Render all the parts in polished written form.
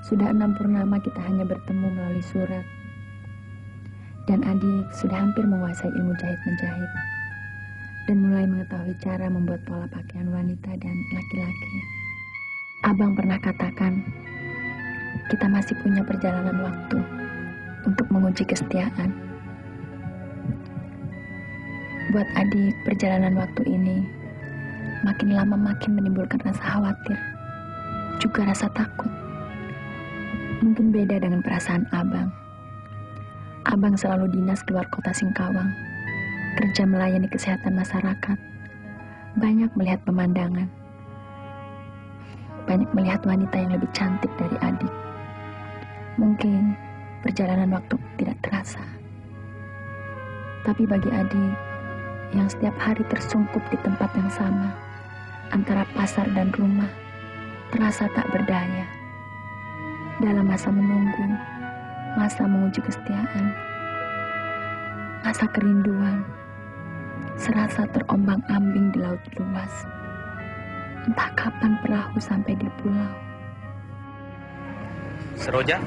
Sudah 6 purnama kita hanya bertemu melalui surat. Dan adik sudah hampir menguasai ilmu jahit-menjahit. Dan mulai mengetahui cara membuat pola pakaian wanita dan laki-laki. Abang pernah katakan, kita masih punya perjalanan waktu untuk menguji kesetiaan. Buat adik, perjalanan waktu ini makin lama makin menimbulkan rasa khawatir, juga rasa takut. Mungkin beda dengan perasaan abang. Abang selalu dinas keluar kota Singkawang, kerja melayani kesehatan masyarakat, banyak melihat pemandangan, banyak melihat wanita yang lebih cantik dari adik. Mungkin perjalanan waktu tidak terasa. Tapi bagi adik yang setiap hari tersungkup di tempat yang sama, antara pasar dan rumah, terasa tak berdaya. Dalam masa menunggu, masa menguji kesetiaan, masa kerinduan, serasa terombang-ambing di laut luas. Entah kapan perahu sampai di pulau. Seroja?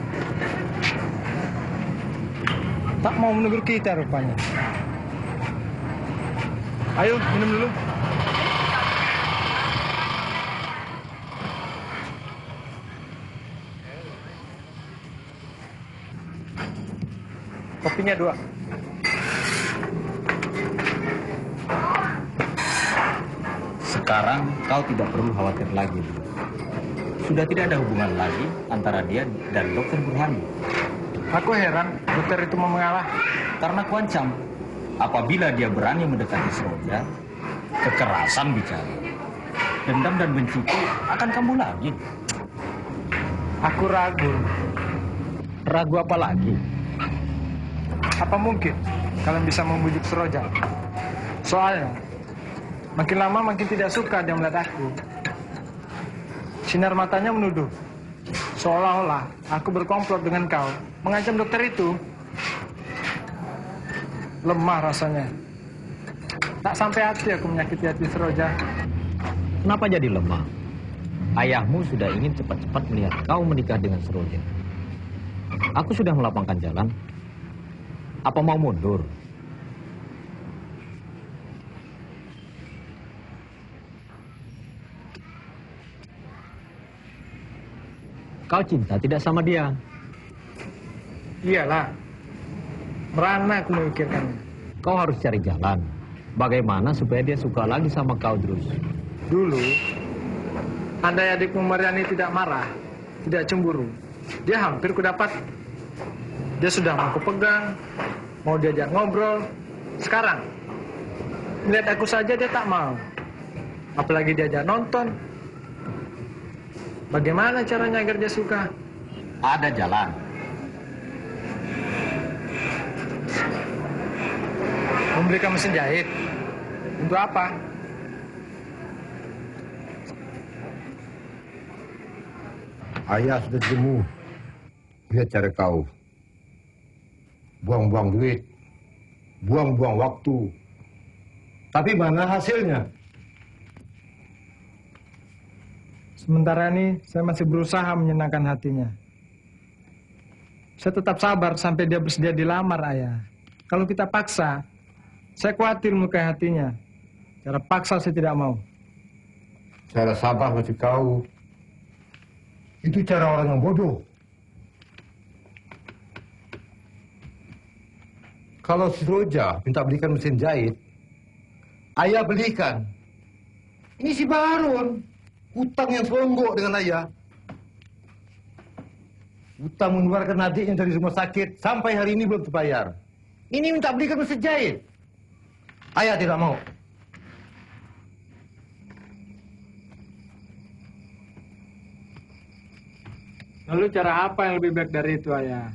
Tak mau menegur kita rupanya. Ayo, minum dulu. Kopinya 2. Sekarang kau tidak perlu khawatir lagi. Sudah tidak ada hubungan lagi antara dia dan Dokter Burhani. Aku heran dokter itu mau mengalah. Karena kuancam, apabila dia berani mendekati Seroja, kekerasan bicara, dendam dan benciku akan kambuh lagi. Aku ragu. Ragu apa lagi? Apa mungkin kalian bisa membujuk Seroja? Soalnya, makin lama makin tidak suka dia melihat aku. Sinar matanya menuduh, seolah-olah aku berkomplot dengan kau, mengancam dokter itu. Lemah rasanya. Tak sampai hati aku menyakiti hati Seroja. Kenapa jadi lemah? Ayahmu sudah ingin cepat-cepat melihat kau menikah dengan Seroja. Aku sudah melapangkan jalan. Apa mau mundur? Kau cinta tidak sama dia? Iyalah. Merana aku memikirkannya. Kau harus cari jalan. Bagaimana supaya dia suka lagi sama kau terus? Dulu, andai adikmu Mariani tidak marah, tidak cemburu, dia hampir kudapat. Dia sudah mau kupegang, mau diajak ngobrol. Sekarang, melihat aku saja dia tak mau. Apalagi diajak nonton. Bagaimana caranya agar dia suka? Ada jalan. Membelikan mesin jahit. Untuk apa? Ayah sudah jemu. Lihat cara kau. Buang-buang duit. Buang-buang waktu. Tapi mana hasilnya? Sementara ini saya masih berusaha menyenangkan hatinya. Saya tetap sabar sampai dia bersedia dilamar, Ayah. Kalau kita paksa, saya khawatir melukai hatinya. Cara paksa saya tidak mau. Cara sabar masih kau. Itu cara orang yang bodoh. Kalau si Roja minta belikan mesin jahit, ayah belikan. Ini si Barun. Hutang yang selonggok dengan ayah. Hutang mengeluarkan adiknya dari rumah sakit sampai hari ini belum terbayar. Ini minta belikan mesin jahit. Ayah tidak mau. Lalu cara apa yang lebih baik dari itu, Ayah?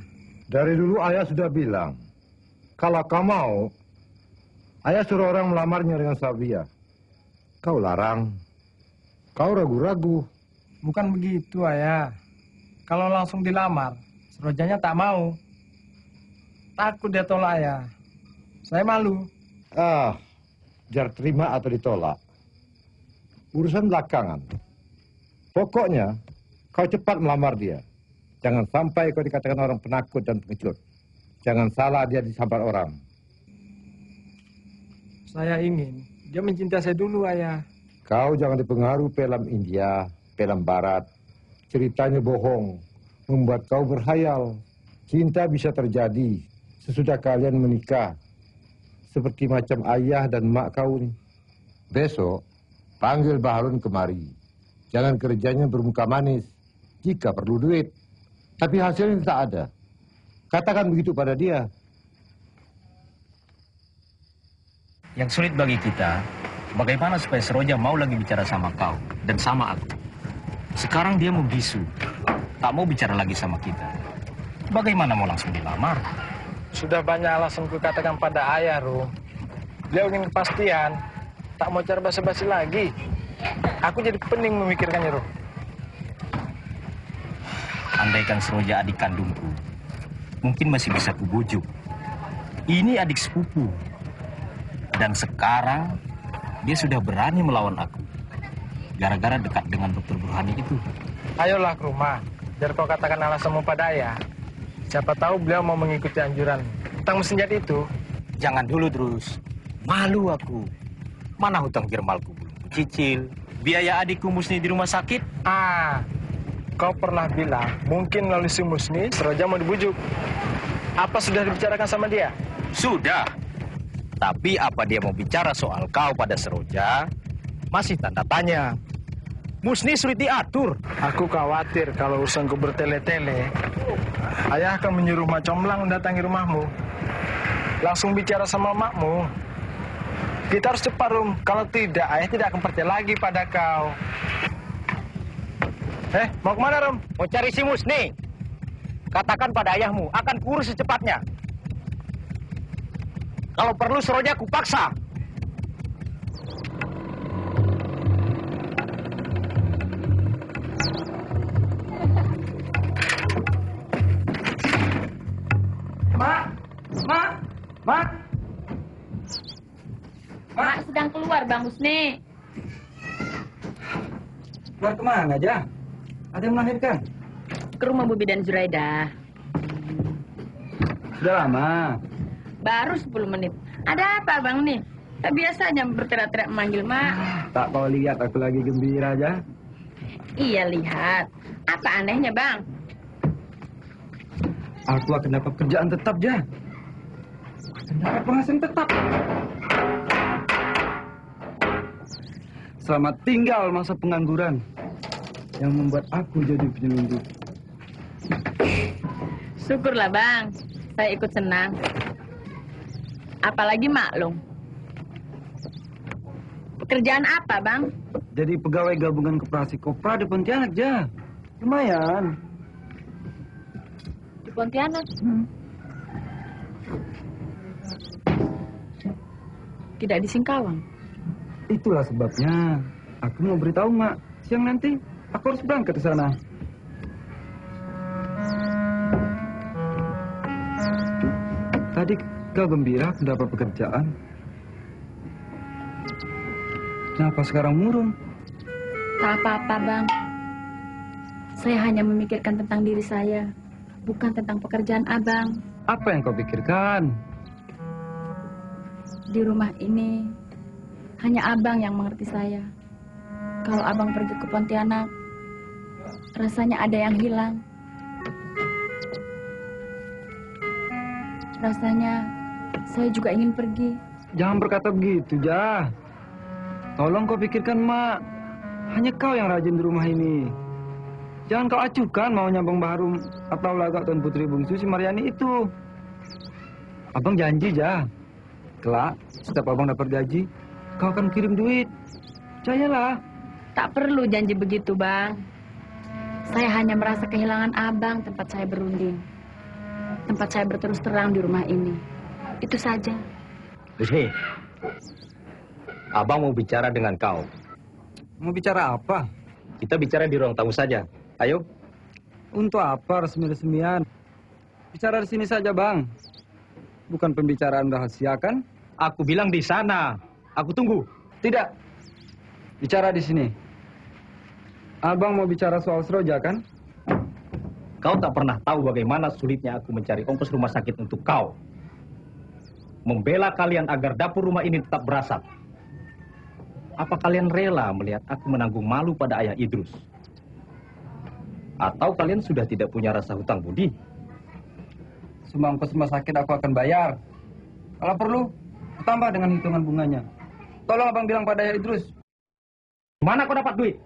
Dari dulu ayah sudah bilang, kalau kau mau, ayah suruh orang melamarnya dengan Sabia. Kau larang. Kau ragu-ragu. Bukan begitu, Ayah. Kalau langsung dilamar, Serojanya tak mau. Takut dia tolak, Ayah. Saya malu. Jar terima atau ditolak. Urusan belakangan. Pokoknya, kau cepat melamar dia. Jangan sampai kau dikatakan orang penakut dan pengecut. Jangan salah dia disambar orang. Saya ingin dia mencintai saya dulu, Ayah. Kau jangan dipengaruhi film India, film Barat. Ceritanya bohong, membuat kau berhayal. Cinta bisa terjadi sesudah kalian menikah. Seperti macam ayah dan mak kau nih. Besok, panggil Baharun kemari. Jangan kerjanya bermuka manis. Jika perlu duit. Tapi hasilnya tak ada. Katakan begitu pada dia. Yang sulit bagi kita, bagaimana supaya Seroja mau lagi bicara sama kau dan sama aku. Sekarang dia membisu, tak mau bicara lagi sama kita. Bagaimana mau langsung dilamar? Sudah banyak alasan kukatakan pada Ayah, Rum. Beliau ingin kepastian, tak mau cara basa-basi lagi. Aku jadi pening memikirkannya, Rum. Andaikan Seroja adik kandungku, mungkin masih bisa kubujuk. Ini adik sepupu. Dan sekarang, dia sudah berani melawan aku. Gara-gara dekat dengan Dokter Burhani itu. Ayolah ke rumah, biar kau katakan alasanmu pada Ayah. Siapa tahu beliau mau mengikuti anjuran hutang mesin jahit itu. Jangan dulu terus. Malu aku. Mana hutang Girmalku belum kucicil. Biaya adikku Musni di rumah sakit. Kau pernah bilang mungkin melalui si Musni Seroja mau dibujuk. Apa sudah dibicarakan sama dia? Sudah. Tapi apa dia mau bicara soal kau pada Seroja? Masih tanda tanya. Musni sulit diatur. Aku khawatir kalau urusanku bertele-tele, Ayah akan menyuruh Mak Comblang mendatangi rumahmu. Langsung bicara sama makmu. Kita harus cepat, Rum. Kalau tidak, Ayah tidak akan percaya lagi pada kau. Mau kemana, Rum? Mau cari si Musni. Katakan pada ayahmu, akan kurus secepatnya. Kalau perlu Seroja kupaksa. Mak sedang keluar, Bang Musni. Keluar kemana aja? Ada yang melahirkan? Ke rumah Bubi dan Zuraida. Sudah lama. Baru 10 menit. Ada apa, Bang nih? Tak biasanya berteriak-teriak memanggil Mak. Tak kau lihat aku lagi gembira aja. Iya, lihat. Apa anehnya, Bang? Aku akan dapat kerjaan tetap, Ja. Dapat penghasilan tetap. Selamat tinggal masa pengangguran yang membuat aku jadi penyelundup. Syukurlah, Bang. Saya ikut senang. Apalagi maklum. Pekerjaan apa, Bang? Jadi pegawai gabungan koperasi Kopra di Pontianak, Ja. Lumayan. Di Pontianak? Tidak di Singkawang. Itulah sebabnya aku mau beritahu Mak. Siang nanti aku harus berangkat ke sana. Tadi kau gembira mendapat pekerjaan. Kenapa sekarang murung? Tak apa-apa, Bang. Saya hanya memikirkan tentang diri saya, bukan tentang pekerjaan Abang. Apa yang kau pikirkan? Di rumah ini, hanya Abang yang mengerti saya. Kalau Abang pergi ke Pontianak, rasanya ada yang hilang. Rasanya saya juga ingin pergi. Jangan berkata begitu, Ja. Tolong kau pikirkan, Mak. Hanya kau yang rajin di rumah ini. Jangan kau acuhkan maunya Bang Baharum atau lagak Tuan Putri Bungsu si Mariani itu. Abang janji, Ja. Kelak, setiap abang dapat gaji, kau akan kirim duit. Percayalah. Tak perlu janji begitu, Bang. Saya hanya merasa kehilangan Abang tempat saya berunding. Tempat saya berterus terang di rumah ini. Itu saja. Hei, Abang mau bicara dengan kau. Mau bicara apa? Kita bicara di ruang tamu saja. Ayo. Untuk apa resmi-resmian? Bicara di sini saja, Bang. Bukan pembicaraan rahasia, kan? Aku bilang di sana. Aku tunggu. Tidak. Bicara di sini. Abang mau bicara soal Seroja, kan? Kau tak pernah tahu bagaimana sulitnya aku mencari ongkos rumah sakit untuk kau. Membela kalian agar dapur rumah ini tetap berasap. Apa kalian rela melihat aku menanggung malu pada ayah Idrus? Atau kalian sudah tidak punya rasa hutang budi? Semua ongkos rumah sakit aku akan bayar. Kalau perlu, tambah dengan hitungan bunganya. Tolong abang bilang pada Ayah Idrus. Mana kau dapat duit?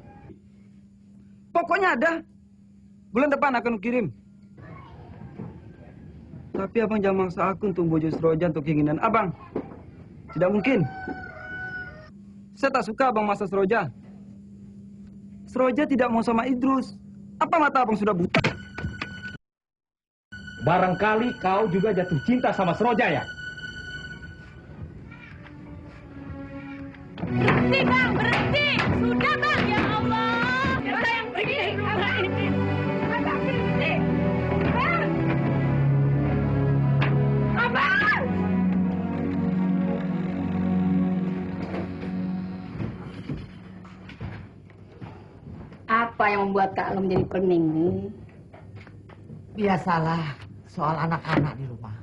Pokoknya ada. Bulan depan akan kirim. Tapi abang jangan maksa aku untuk bujuk Seroja untuk keinginan abang. Tidak mungkin. Saya tak suka abang maksa Seroja. Seroja tidak mau sama Idrus. Apa mata abang sudah buta? Barangkali kau juga jatuh cinta sama Seroja ya? Berhenti bang, berhenti! Sudah bang, ya Allah! Kita yang pergi dari rumah ini. Abang berhenti! Bang! Abang! Apa yang membuat Kak Lem jadi pening nih? Biasalah soal anak-anak di rumah.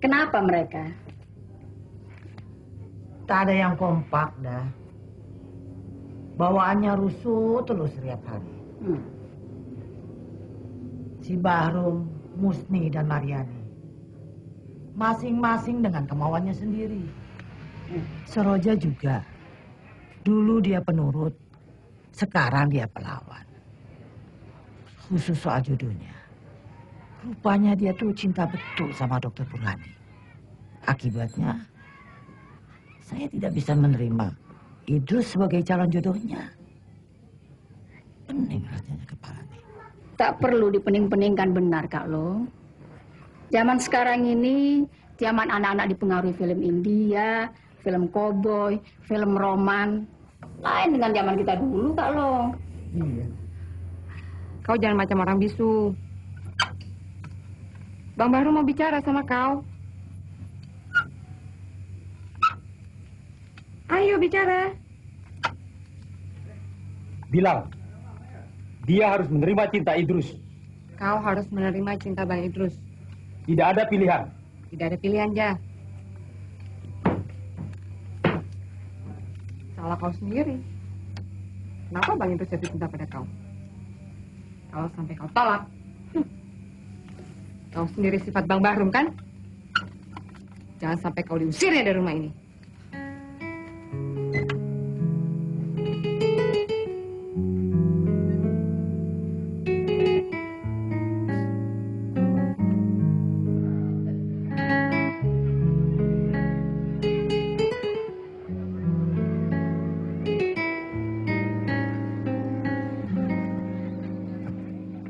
Kenapa mereka? Tak ada yang kompak dah. Bawaannya rusuh terus setiap hari. Si Bahrum, Musni, dan Mariani. Masing-masing dengan kemauannya sendiri. Seroja juga. Dulu dia penurut, sekarang dia pelawan. Khusus soal jodohnya. Rupanya dia tuh cinta betul sama Dokter Burhani. Akibatnya, saya tidak bisa menerima Idrus sebagai calon jodohnya. Pening rasanya kepalanya. Tak perlu dipening-peningkan benar, Kak Lo. Zaman sekarang ini, zaman anak-anak dipengaruhi film India, film koboi, film roman. Lain dengan zaman kita dulu, Kak Lo. Iya. Kau jangan macam orang bisu. Bang Bahru mau bicara sama kau. Ayo bicara. Bilang, dia harus menerima cinta Idrus. Kau harus menerima cinta Bang Idrus. Tidak ada pilihan. Tidak ada pilihan, Ja. Salah kau sendiri. Kenapa Bang Idrus jatuh cinta pada kau? Kalau sampai kau tolak, kau sendiri sifat Bang Bahrum, kan? Jangan sampai kau diusirnya dari rumah ini.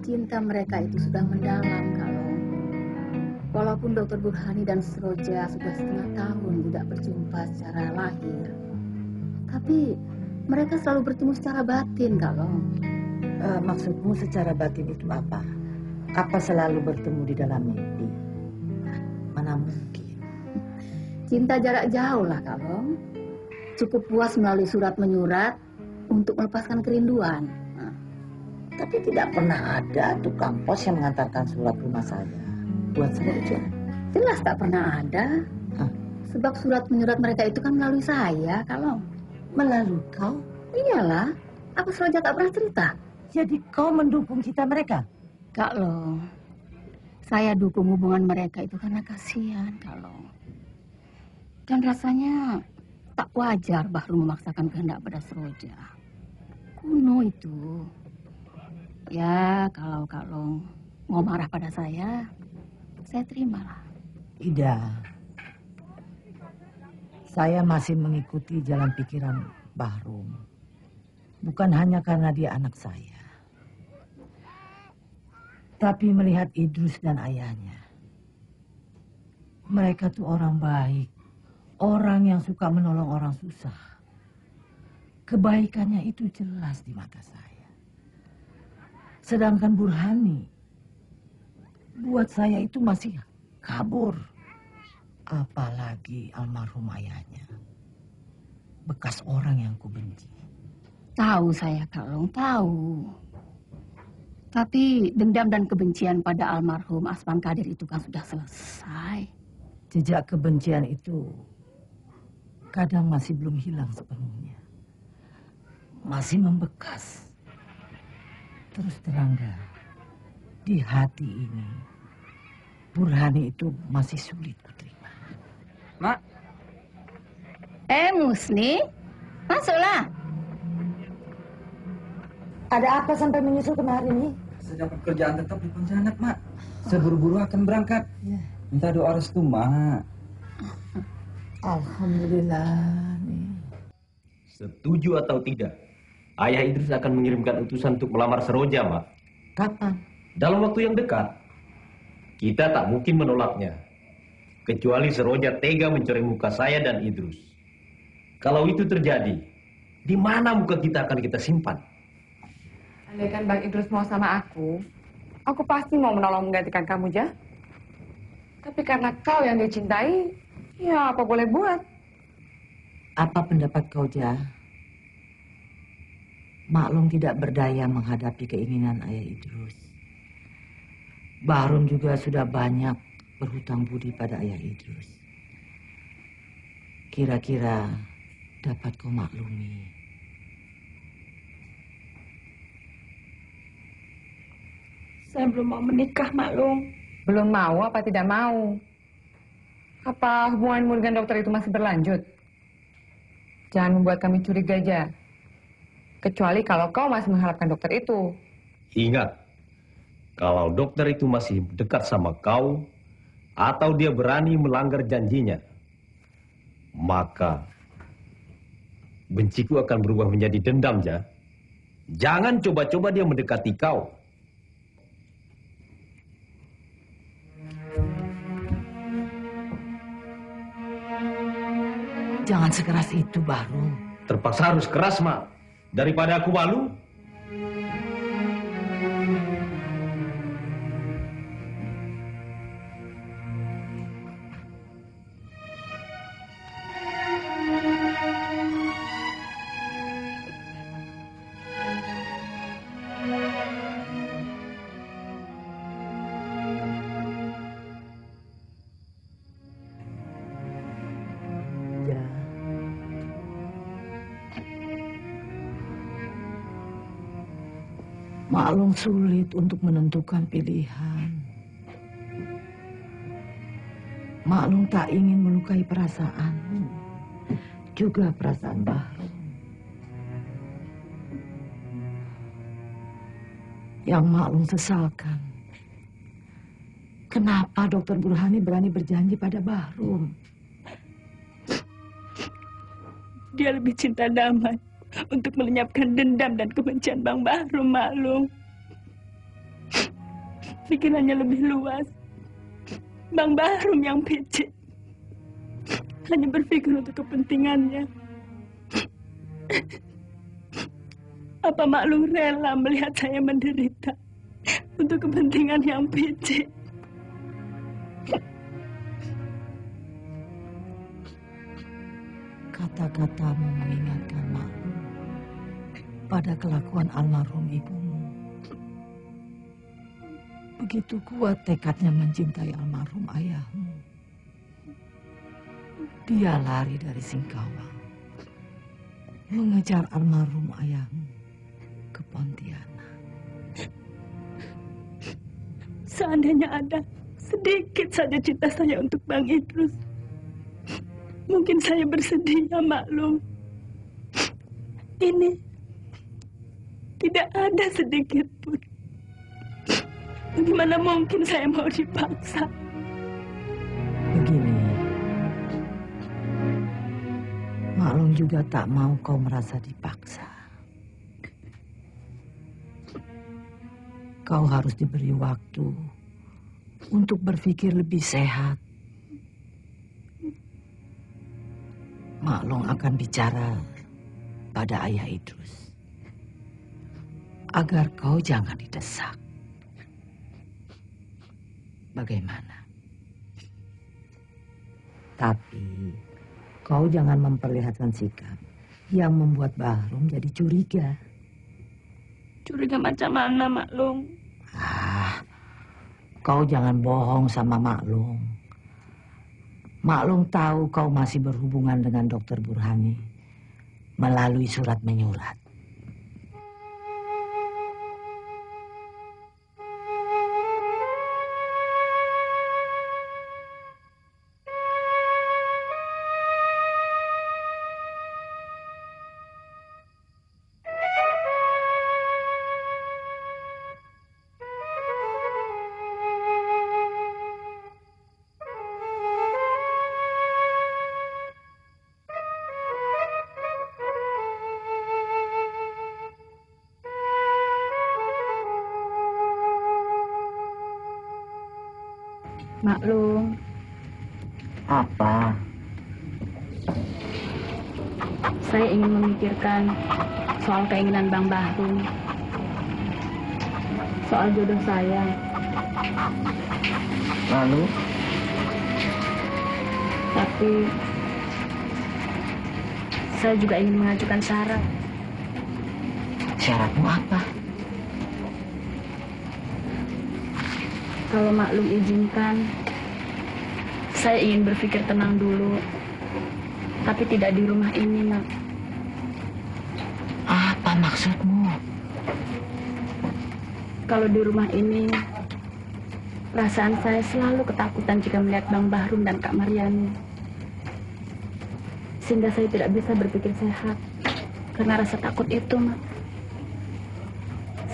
Cinta mereka itu sudah mendalam, kalau walaupun Dokter Burhani dan Seroja sudah setengah tahun tidak berjumpa secara lahir, tapi mereka selalu bertemu secara batin, kalau. Maksudmu secara batin itu apa? Apa selalu bertemu di dalam mimpi? Mana mungkin? Cinta jarak jauh lah, kalau. Cukup puas melalui surat menyurat untuk melepaskan kerinduan. Tapi tidak pernah ada tukang pos yang mengantarkan surat rumah saya buat Seroja. Jelas tak pernah ada. Sebab surat menyurat mereka itu kan melalui saya, kalau. Melalui kau? Iyalah. Apa Seroja tak pernah cerita? Jadi kau mendukung cinta mereka? Kak Lo, saya dukung hubungan mereka itu karena kasihan, Kak Lo. Dan rasanya tak wajar Bahru memaksakan kehendak pada Seroja. Kuno itu. Ya, kalau Kak Lo mau marah pada saya terimalah. Tidak. Saya masih mengikuti jalan pikiran Bahrum. Bukan hanya karena dia anak saya. Tapi melihat Idrus dan ayahnya. Mereka tuh orang baik. Orang yang suka menolong orang susah. Kebaikannya itu jelas di mata saya. Sedangkan Burhani, buat saya itu masih kabur. Apalagi almarhum ayahnya. Bekas orang yang kubenci. Tahu saya, Kak Long, tahu. Tapi dendam dan kebencian pada almarhum Asman Kadir itu kan sudah selesai. Jejak kebencian itu kadang masih belum hilang sepenuhnya. Masih membekas. Terus terang dah, di hati ini, Burhani itu masih sulit kuterima. Mak. Musni, masuklah. Ada apa sampai menyusul kemari? Sedang pekerjaan tetap di Pontianak, Mak. Seburu-buru akan berangkat. Ya. Minta doa restu, Mak. Alhamdulillah. Setuju atau tidak, Ayah Idrus akan mengirimkan utusan untuk melamar Seroja, Mak. Kapan? Dalam waktu yang dekat. Kita tak mungkin menolaknya. Kecuali Seroja tega mencoreng muka saya dan Idrus. Kalau itu terjadi, di mana muka kita akan kita simpan? Andaikan Bang Idrus mau sama aku pasti mau menolong menggantikan kamu, Jah. Tapi karena kau yang dia cintai, ya apa boleh buat. Apa pendapat kau, Jah? Maklum tidak berdaya menghadapi keinginan Ayah Idrus. Bahrum juga sudah banyak berhutang budi pada Ayah Idrus. Kira-kira dapat kau maklumi? Saya belum mau menikah, Maklum. Belum mau apa tidak mau? Apa hubunganmu dengan dokter itu masih berlanjut? Jangan membuat kami curiga, Jah. Kecuali kalau kau masih mengharapkan dokter itu. Ingat, kalau dokter itu masih dekat sama kau, atau dia berani melanggar janjinya, maka benciku akan berubah menjadi dendam, Jah. Jangan coba-coba dia mendekati kau. Jangan sekeras itu, Bahrum. Terpaksa harus keras, Mak. Daripada aku malu. Maklum sulit untuk menentukan pilihan. Maklum tak ingin melukai perasaanmu, juga perasaan Bahrum. Yang maklum sesalkan, kenapa Dokter Burhani berani berjanji pada Bahrum? Dia lebih cinta damai untuk melenyapkan dendam dan kebencian Bang Bahrum, Maklum. Pikirannya lebih luas. Bang Bahrum yang picik. Hanya berpikir untuk kepentingannya. Apa Maklum rela melihat saya menderita untuk kepentingan yang picik? Kata-katamu mengingatkan Maklum pada kelakuan almarhum ibumu. Begitu kuat tekadnya mencintai almarhum ayahmu. Dia lari dari Singkawang, mengejar almarhum ayahmu ke Pontianak. Seandainya ada sedikit saja cinta saya untuk Bang Idrus, mungkin saya bersedia, Maklum. Ini tidak ada sedikit pun. Bagaimana mungkin saya mau dipaksa? Begini, Maklum juga tak mau kau merasa dipaksa. Kau harus diberi waktu untuk berpikir lebih sehat. Maklum akan bicara pada Ayah Idrus agar kau jangan didesak. Bagaimana? Tapi kau jangan memperlihatkan sikap yang membuat Bahrum jadi curiga. Curiga macam mana, Maklum? Kau jangan bohong sama Maklum. Maklum tahu kau masih berhubungan dengan Dokter Burhani melalui surat menyurat. Maklum. Apa? Saya ingin memikirkan soal keinginan Bang Bahrum. Soal jodoh saya. Lalu? Tapi saya juga ingin mengajukan syarat. Syaratmu apa? Kalau Maklum izinkan, saya ingin berpikir tenang dulu. Tapi tidak di rumah ini, Nak. Apa maksudmu? Kalau di rumah ini, perasaan saya selalu ketakutan jika melihat Bang Bahrum dan Kak Maryani. Sehingga saya tidak bisa berpikir sehat. Karena rasa takut itu, Mak.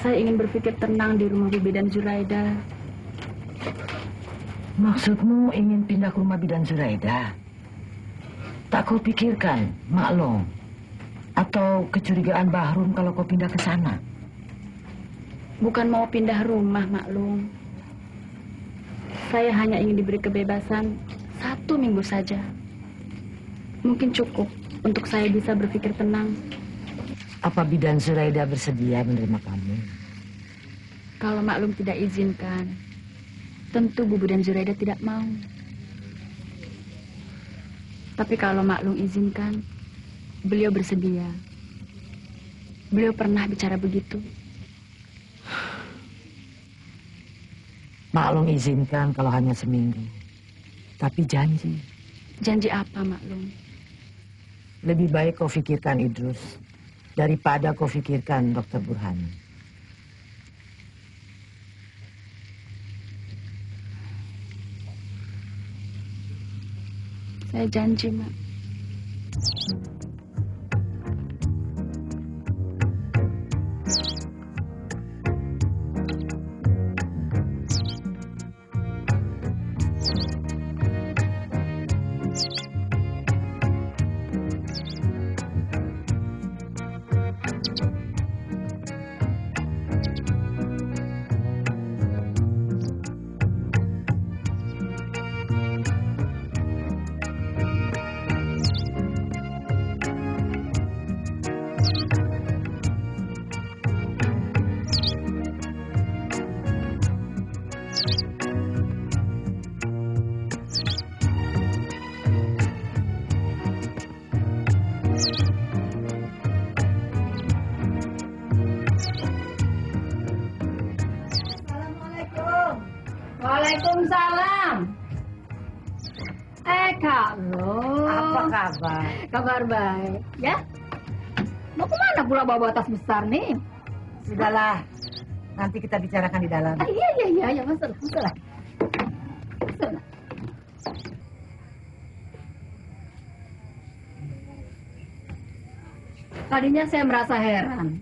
Saya ingin berpikir tenang di rumah Bibi dan Zuraida. Maksudmu ingin pindah ke rumah Bidan Zuraida? Tak kau pikirkan, Maklum? Atau kecurigaan Bahrum kalau kau pindah ke sana? Bukan mau pindah rumah, Maklum. Saya hanya ingin diberi kebebasan 1 minggu saja. Mungkin cukup untuk saya bisa berpikir tenang. Apa Bidan Zuraida bersedia menerima kamu? Kalau Maklum tidak izinkan, tentu Bubu dan Zuraida tidak mau. Tapi kalau Maklum izinkan, beliau bersedia. Beliau pernah bicara begitu. Maklum izinkan kalau hanya seminggu. Tapi janji. Janji apa, Maklum? Lebih baik kau pikirkan Idrus daripada kau pikirkan Dokter Burhani. Saya janji, Mak. Waalaikumsalam. Kak Lo. Apa kabar? Kabar baik. Ya? Mau kemana pula bawa tas besar nih? Sudahlah, nanti kita bicarakan di dalam. Iya, masuk. Tadinya saya merasa heran.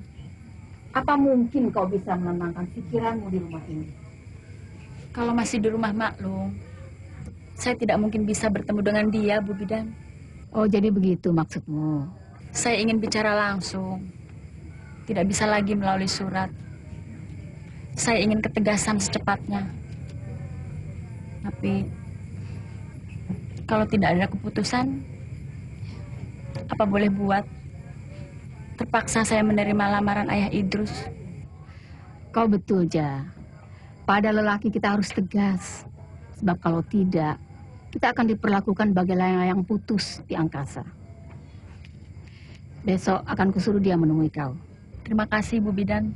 Apa mungkin kau bisa menenangkan pikiranmu di rumah ini? Kalau masih di rumah Maklum, saya tidak mungkin bisa bertemu dengan dia, Bu Bidan. Oh, jadi begitu maksudmu? Saya ingin bicara langsung. Tidak bisa lagi melalui surat. Saya ingin ketegasan secepatnya. Tapi, kalau tidak ada keputusan, apa boleh buat? Terpaksa saya menerima lamaran ayah Idrus. Kau betul, Ja. Pada lelaki kita harus tegas. Sebab kalau tidak, kita akan diperlakukan bagai layang-layang putus di angkasa. Besok akan kusuruh dia menemui kau. Terima kasih, Bu Bidan.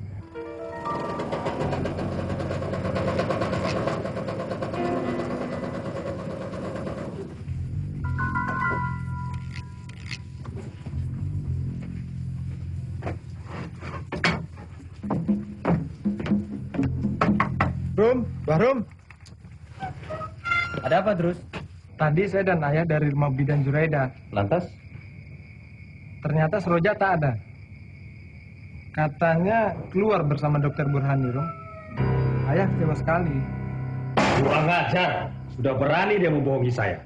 Bahrum. Ada apa terus? Tadi saya dan ayah dari rumah bidan Zuraida. Lantas? Ternyata Seroja tak ada. Katanya keluar bersama Dokter Burhani, Rum. Ayah kecewa sekali. Kurang ajar. Sudah berani dia membohongi saya.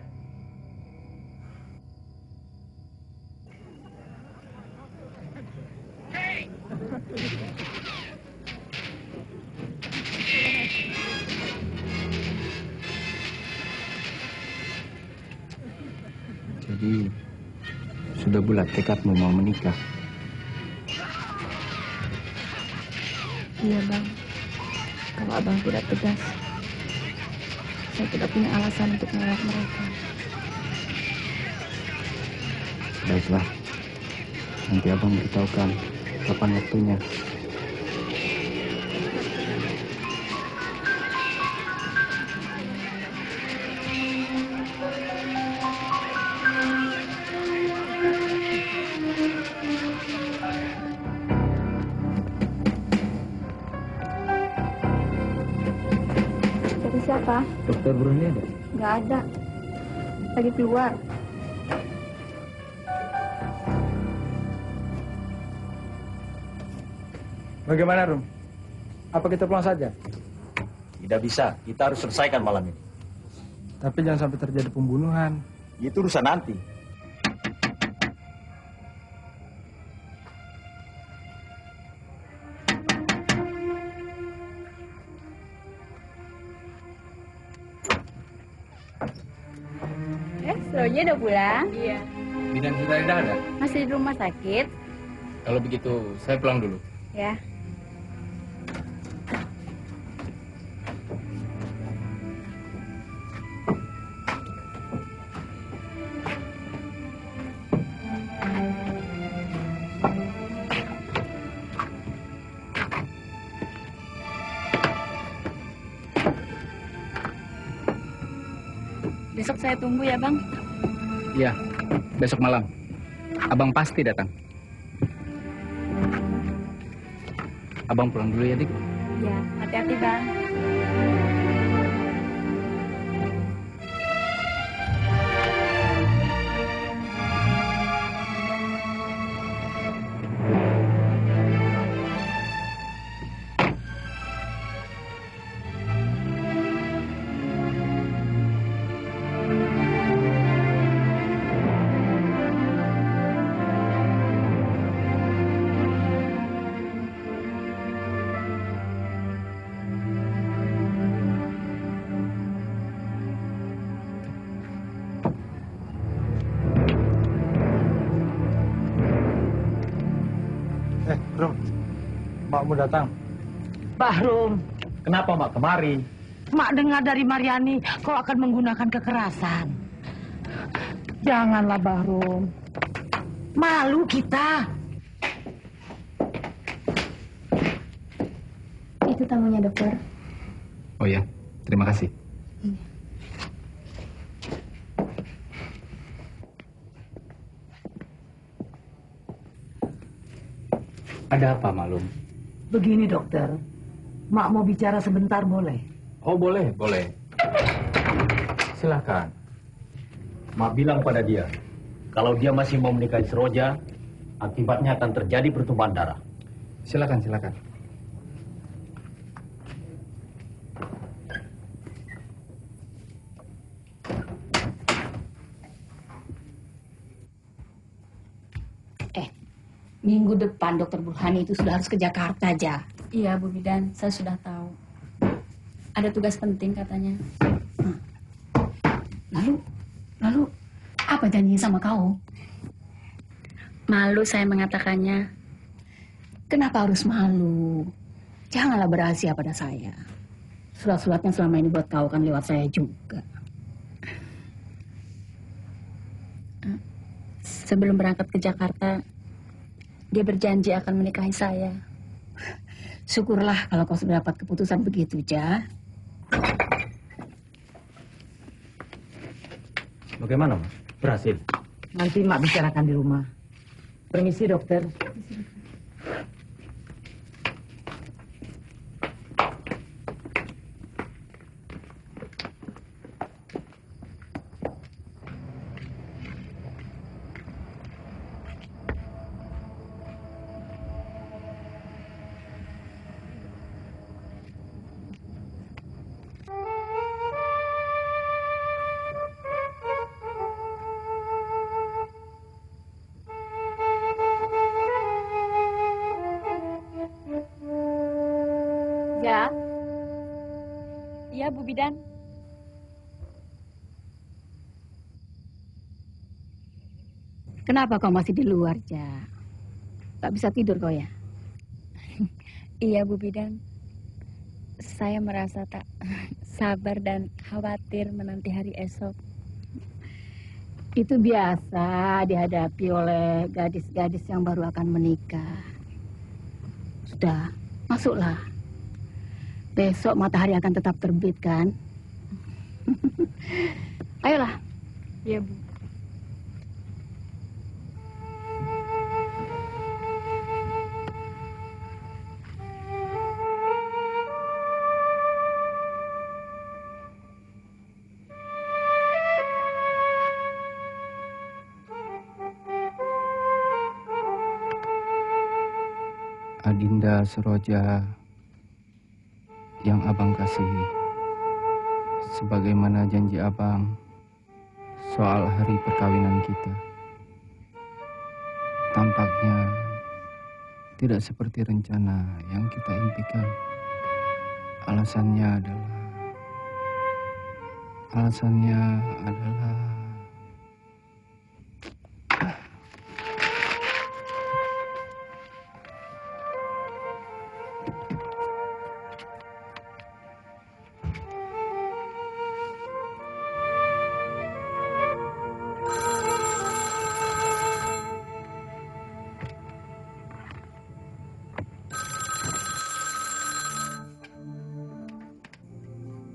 Jadi, sudah bulat tekadmu mau menikah? Iya bang, kalau abang tidak tegas, saya tidak punya alasan untuk menolak mereka. Baiklah, nanti abang beritahukan kapan waktunya. Dari siapa? Dokter Burhani ada? Nggak ada. Lagi keluar. Bagaimana, Rum? Apa kita pulang saja? Tidak bisa, kita harus selesaikan malam ini. Tapi jangan sampai terjadi pembunuhan. Itu urusan nanti. Seroja udah pulang? Iya. Bidan Zuraida ada? Masih di rumah sakit? Kalau begitu, saya pulang dulu. Ya. Besok saya tunggu ya, Bang. Iya, besok malam. Abang pasti datang. Abang pulang dulu ya, Dik. Ya, hati-hati, Bang. Rum, makmu datang. Bahrum, Kenapa, Mak? Kemari. Mak dengar dari Mariani kau akan menggunakan kekerasan. Janganlah, Bahrum. Malu kita. Itu tamunya, dokter. Oh ya, terima kasih. Ada apa, Malum? Begini, dokter. Mak mau bicara sebentar, boleh? Oh, boleh, boleh. Silakan. Mak bilang pada dia, kalau dia masih mau menikahi Seroja, akibatnya akan terjadi pertumpahan darah. Silakan, silakan. Minggu depan Dokter Burhani itu sudah harus ke Jakarta aja. Iya, Bu Bidan, saya sudah tahu. Ada tugas penting katanya. Lalu apa janjinya sama kau? Malu saya mengatakannya. Kenapa harus malu? Janganlah berhasil pada saya. Surat-suratnya selama ini buat kau kan lewat saya juga. Sebelum berangkat ke Jakarta, dia berjanji akan menikahi saya. Syukurlah kalau kau sudah dapat keputusan begitu, Ja. Bagaimana, Mak? Berhasil? Nanti Mak bicarakan di rumah. Permisi, dokter. Iya, Bu Bidan. Kenapa kau masih di luar, Ja? Tak bisa tidur kau ya? Iya, Bu Bidan. Saya merasa tak sabar dan khawatir menanti hari esok. Itu biasa dihadapi oleh gadis-gadis yang baru akan menikah. Sudah, masuklah. Besok matahari akan tetap terbit, kan? Ayolah. Iya, Bu. Adinda Seroja yang abang kasihi, sebagaimana janji abang soal hari perkawinan kita, tampaknya tidak seperti rencana yang kita impikan. Alasannya adalah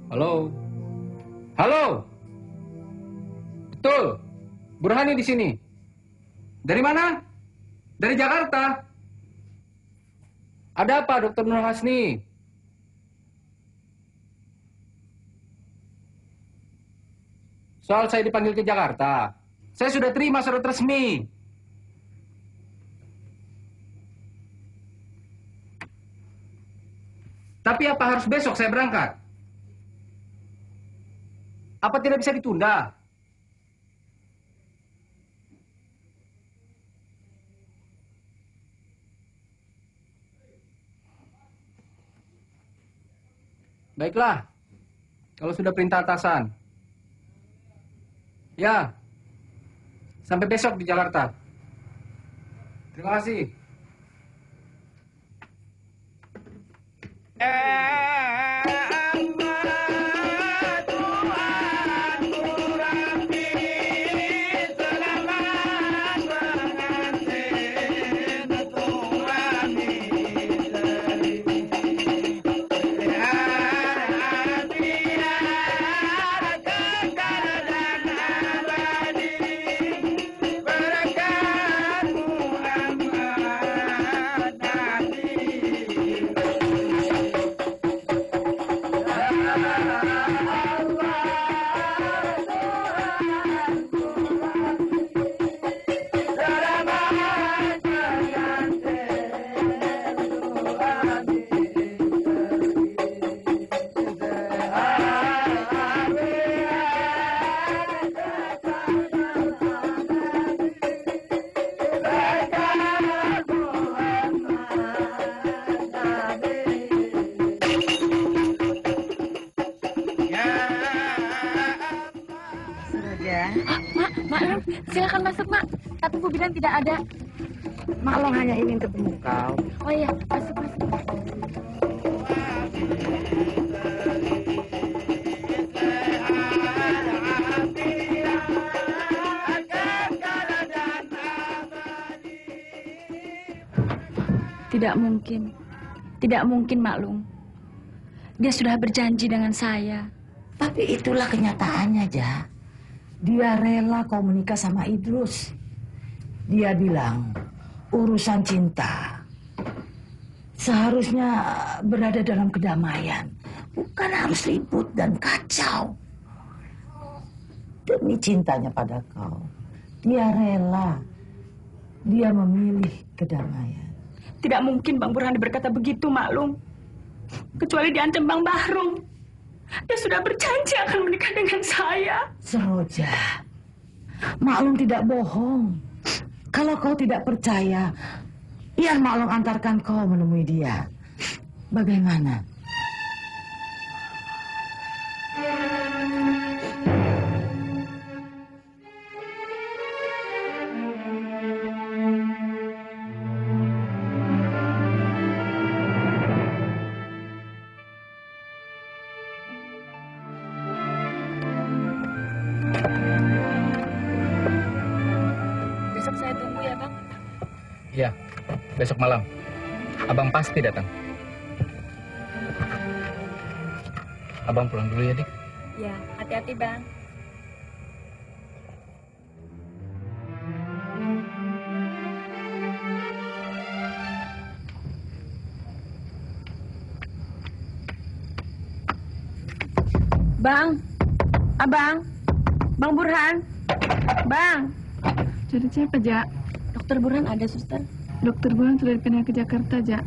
Halo. Halo. Betul. Burhani di sini. Dari mana? Dari Jakarta. Ada apa, Dr. Nur Hasni? Soal saya dipanggil ke Jakarta. Saya sudah terima surat resmi. Tapi apa harus besok saya berangkat? Apa tidak bisa ditunda? Baiklah, kalau sudah perintah atasan. Ya, sampai besok di Jakarta. Terima kasih. Silakan masuk, Mak. Tapi Bu Bidan tidak ada. Maklong hanya ingin ketemu kau. Oh iya, masuk. Tidak mungkin. Tidak mungkin, Maklum. Dia sudah berjanji dengan saya. Tapi itulah kenyataannya, Ja. Dia rela kau menikah sama Idrus. Dia bilang, urusan cinta seharusnya berada dalam kedamaian. Bukan harus ribut dan kacau. Demi cintanya pada kau, dia rela. Dia memilih kedamaian. Tidak mungkin Bang Burhani berkata begitu, Maklum. Kecuali diancam Bang Bahrum. Dia sudah berjanji akan menikah dengan saya. Seroja, Maklum tidak bohong. Kalau kau tidak percaya, biar Maklum antarkan kau menemui dia. Bagaimana? Besok saya tunggu ya, Bang. Iya, besok malam. Abang pasti datang. Abang pulang dulu ya, Dik. Ya, hati-hati, Bang. Bang, Abang, Bang Burhan, Bang. Jadi siapa, Jak? Dokter Burhan ada, Suster. Dokter Burhan sudah dipindah ke Jakarta, Jak.